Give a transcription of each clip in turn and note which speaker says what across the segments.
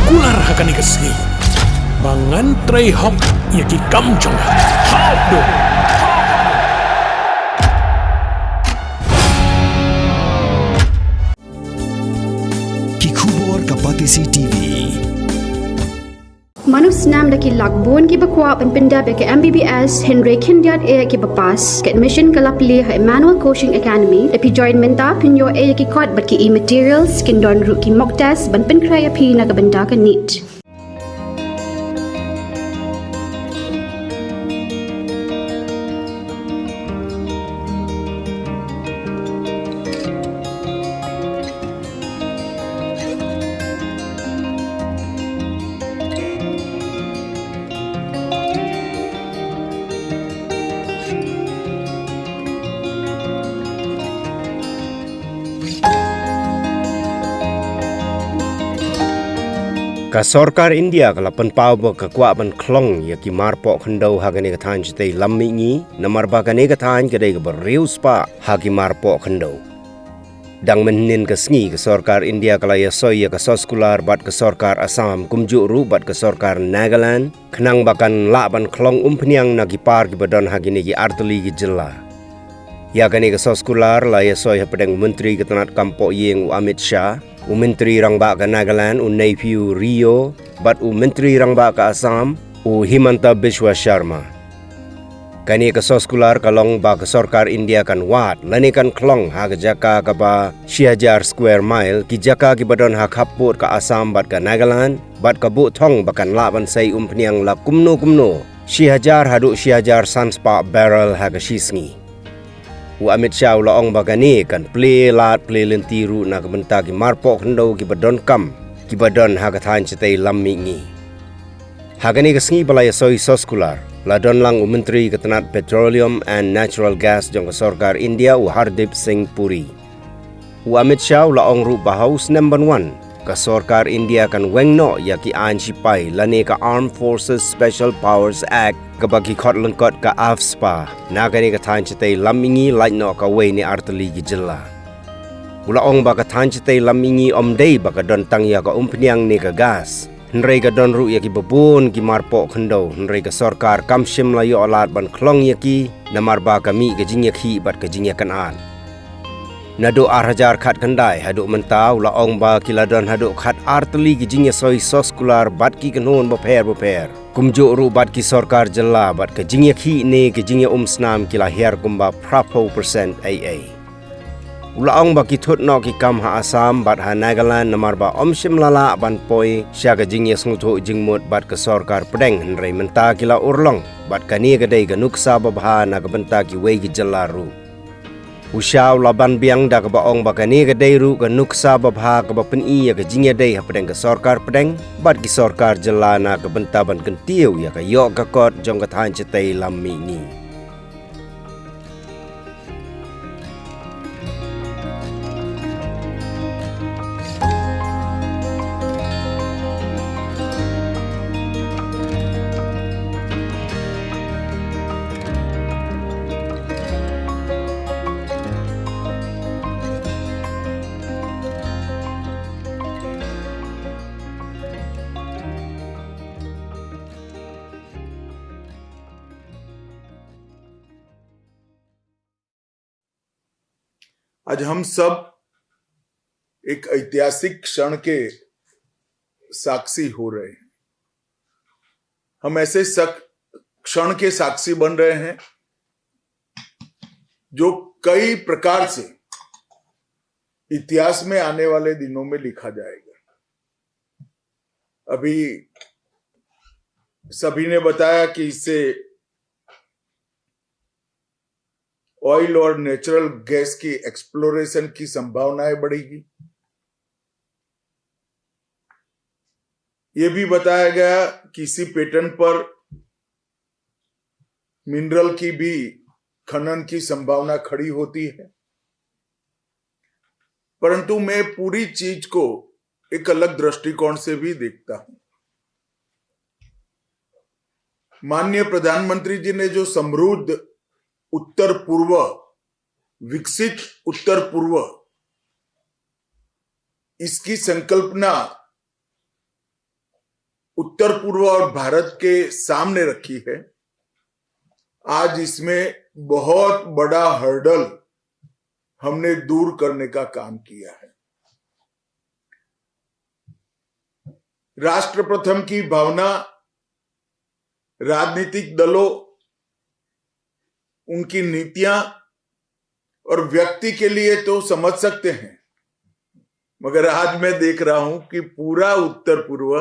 Speaker 1: kular hakani kesni. Bangan tray hok yaki kamjong. Hok do.
Speaker 2: Kikubor kapatisi TV.
Speaker 3: Manus nam daki lakbon ki bakwa penpinda be ke MBBS Henry Kindiat e ki bapas ke admission kalapli ha Emmanuel Coaching Academy epi join menta pinyo e ki kot bat ki e-materials kin don ru ki mock test ban pen kraya pi na kabenda ka neat.
Speaker 4: Ka Sorkar India kala penpau ba ka Kwah ban Khlong ya ki mar Pohkhyndew ha gane ka than chite lammi ngi namar ba gane ka than ka dei ka riu spa ha ki mar Pohkhyndew dang menin ka sngi ka Sorkar India kala ya soy ya ka soskular bat ka Sorkar Assam kumju ru bat ka Sorkar Nagaland khnang bakan la ban Khlong umpniang na ki par ki badon ha gine ki artli ki jilla ya gane ka soskular la ya soy ha pedang menteri ka tanat kampo yeng Amit Shah Menteri Rangba ke Nagaland, Nephew Rio, bat Menteri Rangba ke Assam, Himanta Biswa Sharma. Kani ke soskular kalong ba ke Sorkar India kan wat, lani kan Khlong ha ke jaka ke ba 6,000 square mile, ki jaka ki badon ha kaput ke Assam bat ke Nagaland, bat ke bu thong bakan laban say peniang la kumno, 6,000 haduk 6,000 sunspark barrel ha ke shisngi. Amit Shah laong bagani kan play lentiru na kabenta ki mar Pohkhyndew ki badon kam ki badon ha ka than chite lammi ngi hagani ka sngi balaya soy soskular la don lang menteri ka tanat petroleum and natural gas jong ka Sorkar India Hardip Singh Puri Amit Shah laong ru bahaus number 1 ka Sorkar India kan wengno ya ki an sipai lani ka Armed Forces Special Powers Act ka bagi khot lengkot ka AFSPA nagani ka than chite lammingi laino ka we ni artli gi jilla ulaong ba ka than chite lammingi omdei ba ka don tang ya ka peniang ni ka gas nrei ka don ru ya ki babun ki mar Pohkhyndew nrei ka Sorkar kamshim la yo alat ban Khlong ya ki namar ba ka mi ka jingya khi bat ka jingya kan an Nado arhajar khat kandai haduk mentau laong ba kiladon haduk khat artli ki jingya soy soskular bat ki kanon baper kumjo ru bat ki Sorkar jalla bat ka jingya khi ne ki jingya snam kila her kumba prapo percent AA laong ba ki thut no ki kam ha Assam bat ha Nagaland namar ba shim lala ban poi sya ka jingya snutho jingmut bat ka Sorkar pedeng nrei menta kila urlong bat ka ni ka dei ka nuksa babha na ka benta ki we ki jalla ru Ushaw laban biang da ka baong bakani ka deiru ka nuksa babha ka bapen iya ka jingya dei ha pedeng ka Sorkar pedeng bat ki Sorkar jelana ka bentaban kentiu ya ka yok ka kot jong ka than chitei lammi ngi
Speaker 5: आज हम सब एक ऐतिहासिक क्षण के साक्षी हो रहे हैं। हम ऐसे क्षण के साक्षी बन रहे हैं जो कई प्रकार से इतिहास में आने वाले दिनों में लिखा जाएगा। अभी सभी ने बताया कि इससे ऑयल और नेचुरल गैस की एक्सप्लोरेशन की संभावनाएं बढ़ेगी। ये भी बताया गया कि इसी पैटर्न पर मिनरल की भी खनन की संभावना खड़ी होती है, परंतु मैं पूरी चीज को एक अलग दृष्टिकोण से भी देखता हूं। माननीय प्रधानमंत्री जी ने जो समृद्ध उत्तर पूर्व, विकसित उत्तर पूर्व, इसकी संकल्पना उत्तर पूर्व और भारत के सामने रखी है, आज इसमें बहुत बड़ा हर्डल हमने दूर करने का काम किया है। राष्ट्र प्रथम की भावना राजनीतिक दलों, उनकी नीतियां और व्यक्ति के लिए तो समझ सकते हैं, मगर आज मैं देख रहा हूं कि पूरा उत्तर पूर्व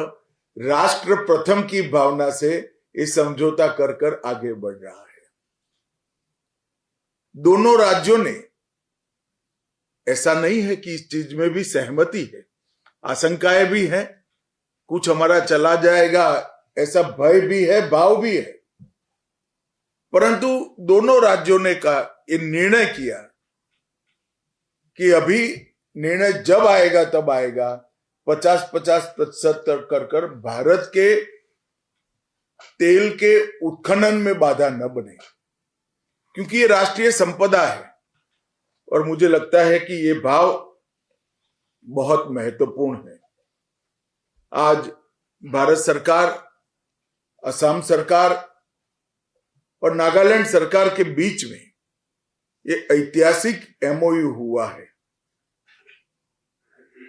Speaker 5: राष्ट्र प्रथम की भावना से ये समझौता कर कर आगे बढ़ रहा है। दोनों राज्यों ने, ऐसा नहीं है कि इस चीज में भी सहमति है, आशंकाएं भी हैं, कुछ हमारा चला जाएगा ऐसा भय भी है, भाव भी है, परंतु दोनों राज्यों ने ये निर्णय किया कि अभी निर्णय जब आएगा तब आएगा, 50-50% कर कर भारत के तेल के उत्खनन में बाधा न बने, क्योंकि ये राष्ट्रीय संपदा है। और मुझे लगता है कि ये भाव बहुत महत्वपूर्ण है। आज भारत सरकार, असम सरकार और नागालैंड सरकार के बीच में ये ऐतिहासिक MOU हुआ है,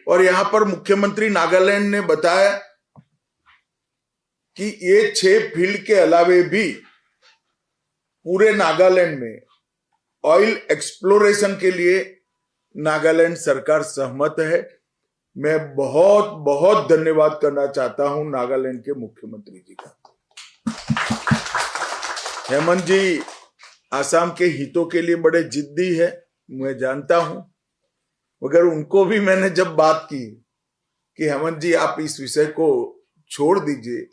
Speaker 5: और यहां पर मुख्यमंत्री नागालैंड ने बताया कि ये 6 फील्ड के अलावे भी पूरे नागालैंड में ऑयल एक्सप्लोरेशन के लिए नागालैंड सरकार सहमत है। मैं बहुत बहुत धन्यवाद करना चाहता हूं नागालैंड के मुख्यमंत्री जी का। हेमंत जी आसाम के हितों के लिए बड़े जिद्दी है, मैं जानता हूं, मगर उनको भी मैंने जब बात की कि हेमंत जी आप इस विषय को छोड़ दीजिए,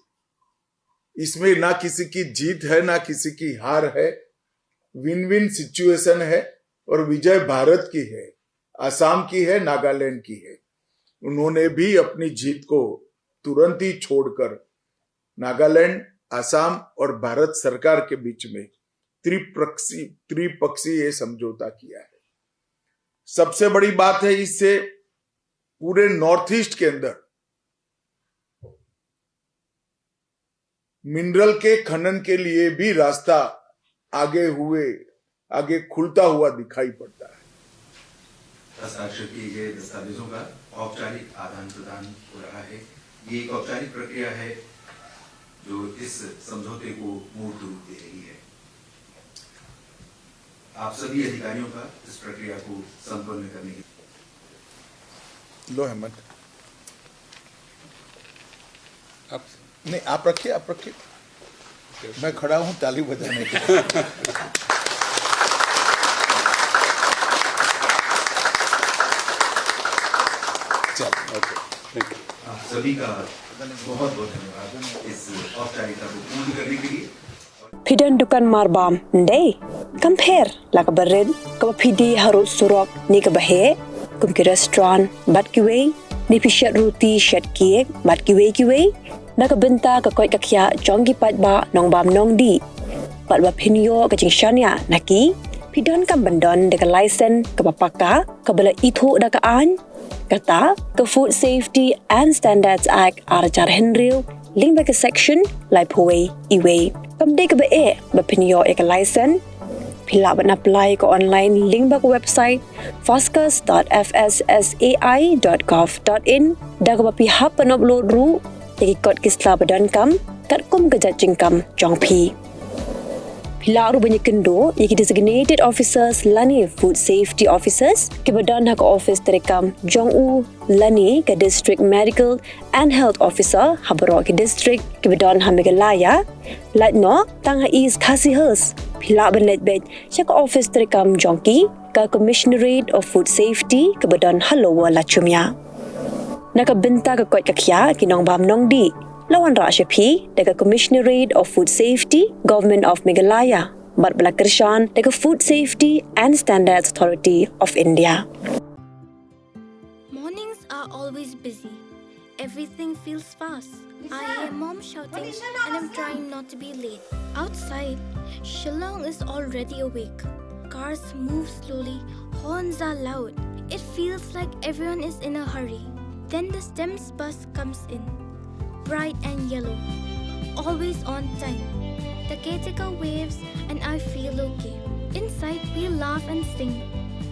Speaker 5: इसमें ना किसी की जीत है ना किसी की हार है, विन विन सिचुएशन है और विजय भारत की है, आसाम की है, नागालैंड की है। उन्होंने भी अपनी जीत को तुरंत ही छोड़कर नागालैंड, आसाम और भारत सरकार के बीच में त्रिपक्षीय समझौता किया है। सबसे बड़ी बात है, इससे पूरे नॉर्थ ईस्ट के अंदर मिनरल के खनन के लिए भी रास्ता आगे खुलता हुआ दिखाई पड़ता है।
Speaker 2: हस्ताक्षर किए गए दस्तावेजों का औपचारिक आदान प्रदान हो रहा है। ये एक औपचारिक प्रक्रिया है जो इस समझौते को मूर्त रूप दे रही है। आप सभी अधिकारियों का इस प्रक्रिया को संपन्न करने के
Speaker 5: लो हेमंत, आप रखिए, मैं खड़ा हूं ताली बजाने के लिए।
Speaker 2: आप सभी का बहुत बहुत धन्यवाद इस औपचारिकता को पूर्ण करने के लिए।
Speaker 6: Pidan dukan marbam ndai compare la ka barin ka pidi harut surok ni ka bahe kum ki restaurant bat ki wei ni pishat roti shat kiek bat ki wei na ka benta ka koi ka khya chongi pat ba nong bam nong di pat ba pinyo ka jing shania naki pidan kam bandon de ka license ka papaka ka bala ithu da ka an kata ka Food Safety and Standards Act arajar henriu link ba ka section lai phoi iwei kam de ka ba e ba pinyo e ka license pila ban apply ko online link ba ko website foscas.fssai.gov.in da ka ba pi hap pan upload ru de ki kot kisla badan kam kat kum ka jajing kam jong pi pila ru banyak kendo ye ki designated officers lani food safety officers ke badan ha ka office terekam jong u lani ka district medical and health officer habaro ki district ke badan ha megalaya lat no tang ha is khasi hers pila ban let bed cha ka office terekam jongki ka commissionerate of food safety ke badan halowa la chumya naka benta ka kot ka khya ki nong bam nong di lawan Rashapi daga Commissionerate of Food Safety, Government of Meghalaya, Bat Balakrishnan daga Food Safety and Standards Authority of India.
Speaker 7: Mornings are always busy. Everything feels fast. I hear mom shouting and I'm trying not to be late. Outside, Khlong is already awake. Cars move slowly, horns are loud. It feels like everyone is in a hurry. Then the STEMS bus comes in. bright and yellow, always on time. The caretaker waves and I feel okay. Inside, we laugh and sing.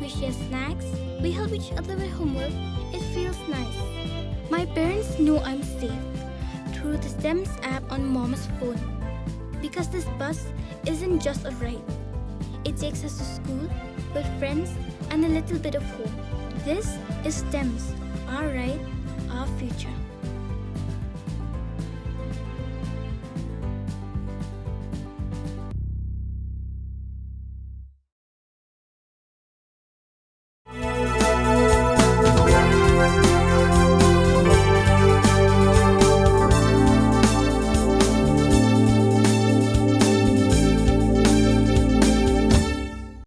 Speaker 7: We share snacks. We help each other with homework. It feels nice. My parents know I'm safe through the Stems app on Mom's phone. Because this bus isn't just a ride. It takes us to school with friends and a little bit of hope. This is Stems, our ride, our future.